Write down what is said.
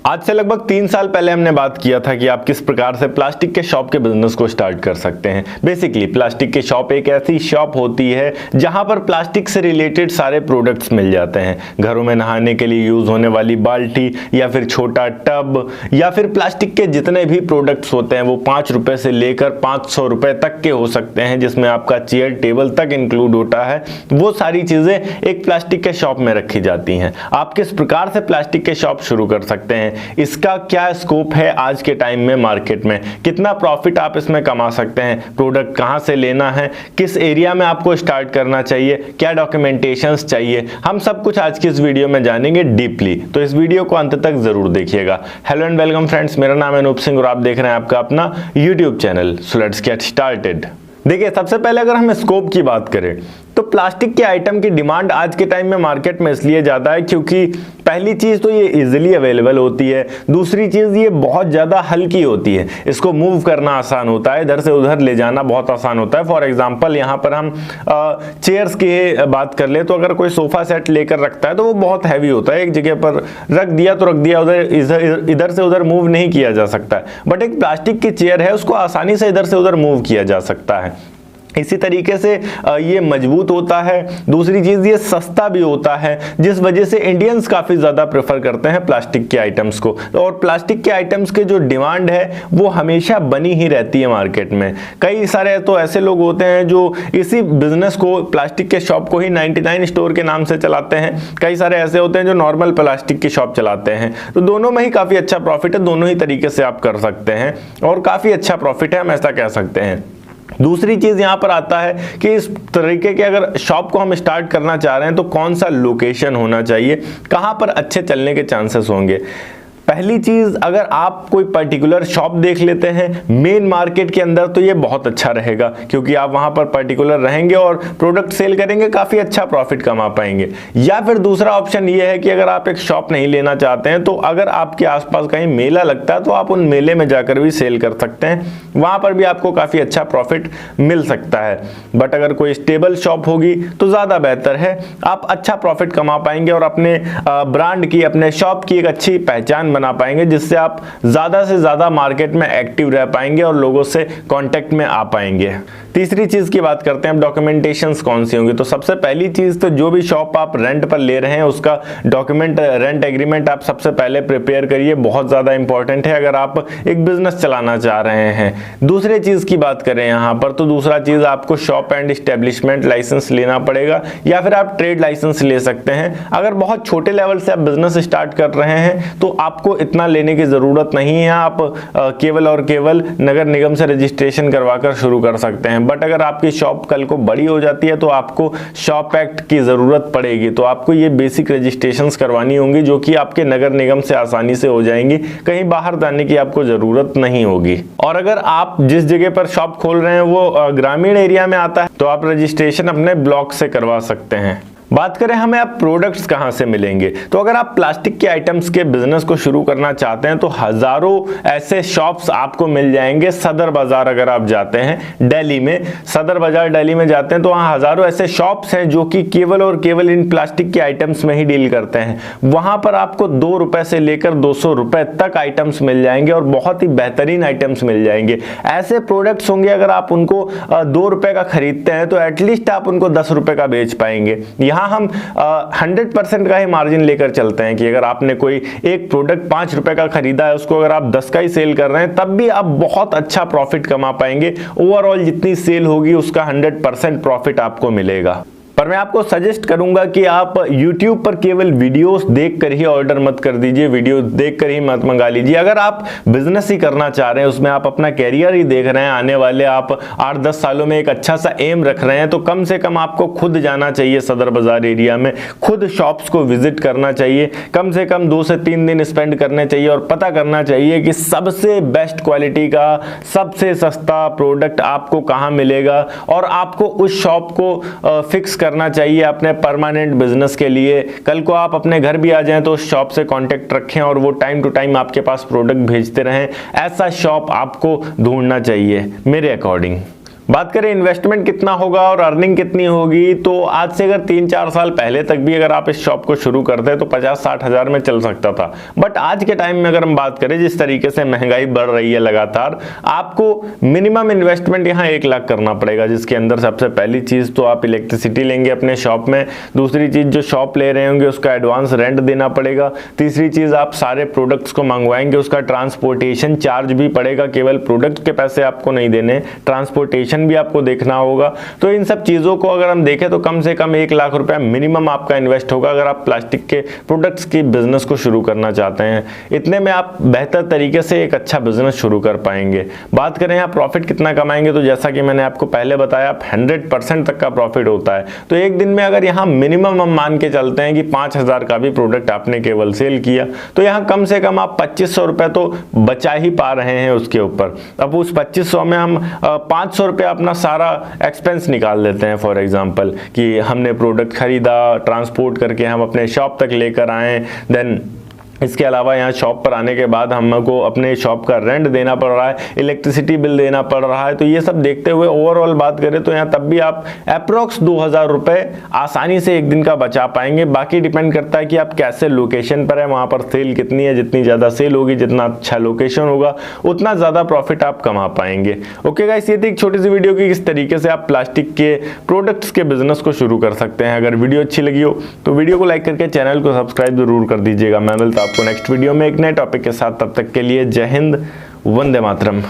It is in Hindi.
आज से लगभग 3 साल पहले हमने बात किया था कि आप किस प्रकार से प्लास्टिक के शॉप के बिजनेस को स्टार्ट कर सकते हैं। बेसिकली प्लास्टिक के शॉप एक ऐसी शॉप होती है जहां पर प्लास्टिक से रिलेटेड सारे प्रोडक्ट्स मिल जाते हैं। घरों में नहाने के लिए यूज होने वाली बाल्टी या फिर छोटा टब या फिर प्लास्टिक के जितने भी प्रोडक्ट्स होते हैं वो 5 रुपए से लेकर 500 रुपए तक के हो सकते हैं, जिसमें आपका चेयर टेबल तक इंक्लूड होता है। वो सारी चीजें एक प्लास्टिक के शॉप में रखी जाती हैं। आप किस प्रकार से प्लास्टिक के शॉप शुरू कर सकते हैं, इसका क्या स्कोप है आज के टाइम में मार्केट में, कितना प्रॉफिट आप इसमें कमा सकते हैं, प्रोडक्ट कहां से लेना है, किस एरिया में आपको स्टार्ट करना चाहिए, क्या डॉक्यूमेंटेशंस चाहिए, हम सब कुछ आज की इस वीडियो में जानेंगे डीपली। तो इस वीडियो को अंत तक जरूर देखिएगा। हेलो एंड वेलकम फ्रेंड्स, मेरा नाम है अनूप सिंह और आप देख रहे हैं आपका अपना YouTube channel. So let's get started. देखिए, सबसे पहले अगर हम स्कोप की बात करें तो प्लास्टिक के आइटम की डिमांड आज के टाइम में मार्केट में इसलिए ज़्यादा है क्योंकि पहली चीज़ तो ये इजीली अवेलेबल होती है, दूसरी चीज़ ये बहुत ज़्यादा हल्की होती है, इसको मूव करना आसान होता है, इधर से उधर ले जाना बहुत आसान होता है। फॉर एग्जांपल यहाँ पर हम चेयर्स की बात कर ले तो अगर कोई सोफा सेट लेकर रखता है तो वो बहुत हैवी होता है, एक जगह पर रख दिया तो रख दिया, उधर इधर से उधर मूव नहीं किया जा सकता है। बट एक प्लास्टिक की चेयर है, उसको आसानी से इधर से उधर मूव किया जा सकता है। इसी तरीके से ये मजबूत होता है, दूसरी चीज़ ये सस्ता भी होता है, जिस वजह से इंडियंस काफ़ी ज़्यादा प्रेफर करते हैं प्लास्टिक के आइटम्स को। और प्लास्टिक के आइटम्स के जो डिमांड है वो हमेशा बनी ही रहती है मार्केट में। कई सारे तो ऐसे लोग होते हैं जो इसी बिजनेस को, प्लास्टिक के शॉप को ही 99 स्टोर के नाम से चलाते हैं, कई सारे ऐसे होते हैं जो नॉर्मल प्लास्टिक की शॉप चलाते हैं। तो दोनों में ही काफ़ी अच्छा प्रॉफिट है, दोनों ही तरीके से आप कर सकते हैं और काफ़ी अच्छा प्रॉफिट है, हम ऐसा कह सकते हैं। दूसरी चीज यहां पर आता है कि इस तरीके के अगर शॉप को हम स्टार्ट करना चाह रहे हैं तो कौन सा लोकेशन होना चाहिए, कहां पर अच्छे चलने के चांसेस होंगे। पहली चीज, अगर आप कोई पर्टिकुलर शॉप देख लेते हैं मेन मार्केट के अंदर तो ये बहुत अच्छा रहेगा क्योंकि आप वहां पर पर्टिकुलर रहेंगे और प्रोडक्ट सेल करेंगे, काफी अच्छा प्रॉफिट कमा पाएंगे। या फिर दूसरा ऑप्शन ये है कि अगर आप एक शॉप नहीं लेना चाहते हैं तो अगर आपके आसपास कहीं मेला लगता है तो आप उन मेले में जाकर भी सेल कर सकते हैं, वहां पर भी आपको काफी अच्छा प्रॉफिट मिल सकता है। बट अगर कोई स्टेबल शॉप होगी तो ज्यादा बेहतर है, आप अच्छा प्रॉफिट कमा पाएंगे और अपने ब्रांड की, अपने शॉप की एक अच्छी पहचान बना पाएंगे, जिससे आप ज्यादा से ज्यादा मार्केट में एक्टिव रह पाएंगे और लोगों से कांटेक्ट में आ पाएंगे। तीसरी चीज की बात करते हैं, डॉक्यूमेंटेशंस कौन सी होंगी। तो सबसे पहली चीज तो जो भी शॉप आप रेंट पर ले रहे हैं उसका डॉक्यूमेंट, रेंट एग्रीमेंट आप सबसे पहले प्रिपेयर करिए, बहुत ज्यादा इंपॉर्टेंट है अगर आप एक बिजनेस चलाना चाह रहे हैं। दूसरी चीज की बात करें यहां पर तो दूसरा चीज आपको शॉप एंड एस्टेब्लिशमेंट लाइसेंस लेना पड़ेगा या फिर आप ट्रेड लाइसेंस ले सकते हैं। अगर बहुत छोटे लेवल से आप बिजनेस स्टार्ट कर रहे हैं तो आपको इतना लेने की जरूरत नहीं है, आप केवल और केवल नगर निगम से रजिस्ट्रेशन करवाकर शुरू कर सकते हैं। बट अगर आपकी शॉप कल को बड़ी हो जाती है तो आपको शॉप एक्ट की जरूरत पड़ेगी, तो आपको ये बेसिक रजिस्ट्रेशंस करवानी होंगी जो कि आपके नगर निगम से आसानी से हो जाएंगी, कहीं बाहर जाने की आपको जरूरत नहीं होगी। और अगर आप जिस जगह पर शॉप खोल रहे हैं वो ग्रामीण एरिया में आता है तो आप रजिस्ट्रेशन अपने ब्लॉक से करवा सकते हैं। बात करें हमें अब प्रोडक्ट्स कहां से मिलेंगे, तो अगर आप प्लास्टिक के आइटम्स के बिजनेस को शुरू करना चाहते हैं तो हजारों ऐसे शॉप्स आपको मिल जाएंगे। सदर बाजार अगर आप जाते हैं दिल्ली में, सदर बाजार दिल्ली में जाते हैं तो वहां हजारों ऐसे शॉप्स हैं जो कि केवल और केवल इन प्लास्टिक के आइटम्स में ही डील करते हैं। वहां पर आपको 2 रुपए से लेकर 200 रुपए तक आइटम्स मिल जाएंगे और बहुत ही बेहतरीन आइटम्स मिल जाएंगे। ऐसे प्रोडक्ट्स होंगे अगर आप उनको 2 रुपए का खरीदते हैं तो एटलीस्ट आप उनको 10 रुपए का बेच पाएंगे। यहाँ हम 100% का ही मार्जिन लेकर चलते हैं कि अगर आपने कोई एक प्रोडक्ट 5 रुपए का खरीदा है, उसको अगर आप 10 का ही सेल कर रहे हैं तब भी आप बहुत अच्छा प्रॉफिट कमा पाएंगे। ओवरऑल जितनी सेल होगी उसका 100% प्रॉफिट आपको मिलेगा। पर मैं आपको सजेस्ट करूंगा कि आप YouTube पर केवल वीडियोस देखकर ही ऑर्डर मत कर दीजिए, वीडियो देखकर ही मत मंगा लीजिए। अगर आप बिजनेस ही करना चाह रहे हैं, उसमें आप अपना कैरियर ही देख रहे हैं, आने वाले आप 8-10 सालों में एक अच्छा सा एम रख रहे हैं, तो कम से कम आपको खुद जाना चाहिए सदर बाजार एरिया में, खुद शॉप्स को विजिट करना चाहिए, कम से कम 2 से 3 दिन स्पेंड करने चाहिए और पता करना चाहिए कि सबसे बेस्ट क्वालिटी का सबसे सस्ता प्रोडक्ट आपको कहाँ मिलेगा और आपको उस शॉप को फिक्स करना चाहिए अपने परमानेंट बिजनेस के लिए। कल को आप अपने घर भी आ जाएं तो उस शॉप से कांटेक्ट रखें और वो टाइम टू टाइम आपके पास प्रोडक्ट भेजते रहें। ऐसा शॉप आपको ढूंढना चाहिए मेरे अकॉर्डिंग। बात करें इन्वेस्टमेंट कितना होगा और अर्निंग कितनी होगी, तो आज से अगर 3-4 साल पहले तक भी अगर आप इस शॉप को शुरू करते तो 50-60 हज़ार में चल सकता था। बट आज के टाइम में अगर हम बात करें, जिस तरीके से महंगाई बढ़ रही है लगातार, आपको मिनिमम इन्वेस्टमेंट यहाँ 1 लाख करना पड़ेगा, जिसके अंदर सबसे पहली चीज़ तो आप इलेक्ट्रिसिटी लेंगे अपने शॉप में, दूसरी चीज़ जो शॉप ले रहे होंगे उसका एडवांस रेंट देना पड़ेगा, तीसरी चीज़ आप सारे प्रोडक्ट्स को मंगवाएंगे उसका ट्रांसपोर्टेशन चार्ज भी पड़ेगा, केवल प्रोडक्ट के पैसे आपको नहीं देने, ट्रांसपोर्टेशन भी आपको देखना होगा। तो इन सब चीजों को अगर हम देखें तो कम से कम 1 लाख रुपया मिनिमम आपका इन्वेस्ट होगा अगर आप प्लास्टिक के प्रोडक्ट्स की बिजनेस को शुरू करना चाहते हैं। इतने में आप बेहतर तरीके से एक अच्छा बिजनेस शुरू कर पाएंगे। बात करें आप प्रॉफिट कितना कमाएंगे, तो जैसा कि मैंने आपको पहले बताया, आप 100% तक का प्रॉफिट होता है। तो एक दिन में अगर यहाँ मिनिमम हम मान के चलते हैं कि 5,000 का भी प्रोडक्ट आपने केवल सेल किया, तो यहाँ कम से कम आप 2500 रुपए तो बचा ही पा रहे हैं उसके ऊपर। अब उस 2500 में हम 500 रुपये अपना सारा एक्सपेंस निकाल देते हैं, फॉर एग्जांपल कि हमने प्रोडक्ट खरीदा, ट्रांसपोर्ट करके हम अपने शॉप तक लेकर आए, देन इसके अलावा यहाँ शॉप पर आने के बाद हमको अपने शॉप का रेंट देना पड़ रहा है, इलेक्ट्रिसिटी बिल देना पड़ रहा है। तो ये सब देखते हुए ओवरऑल बात करें तो यहाँ तब भी आप अप्रोक्स 2000 रुपये आसानी से एक दिन का बचा पाएंगे। बाकी डिपेंड करता है कि आप कैसे लोकेशन पर है, वहाँ पर सेल कितनी है, जितनी ज़्यादा सेल होगी, जितना अच्छा लोकेशन होगा, उतना ज़्यादा प्रॉफिट आप कमा पाएंगे। ओके गाइस, ये थी एक छोटी सी वीडियो की किस तरीके से आप प्लास्टिक के प्रोडक्ट्स के बिजनेस को शुरू कर सकते हैं। अगर वीडियो अच्छी लगी हो तो वीडियो को लाइक करके चैनल को सब्सक्राइब जरूर कर दीजिएगा। मैं मिलता हूं आपको नेक्स्ट वीडियो में एक नए टॉपिक के साथ। तब तक के लिए जय हिंद, वंदे मातरम।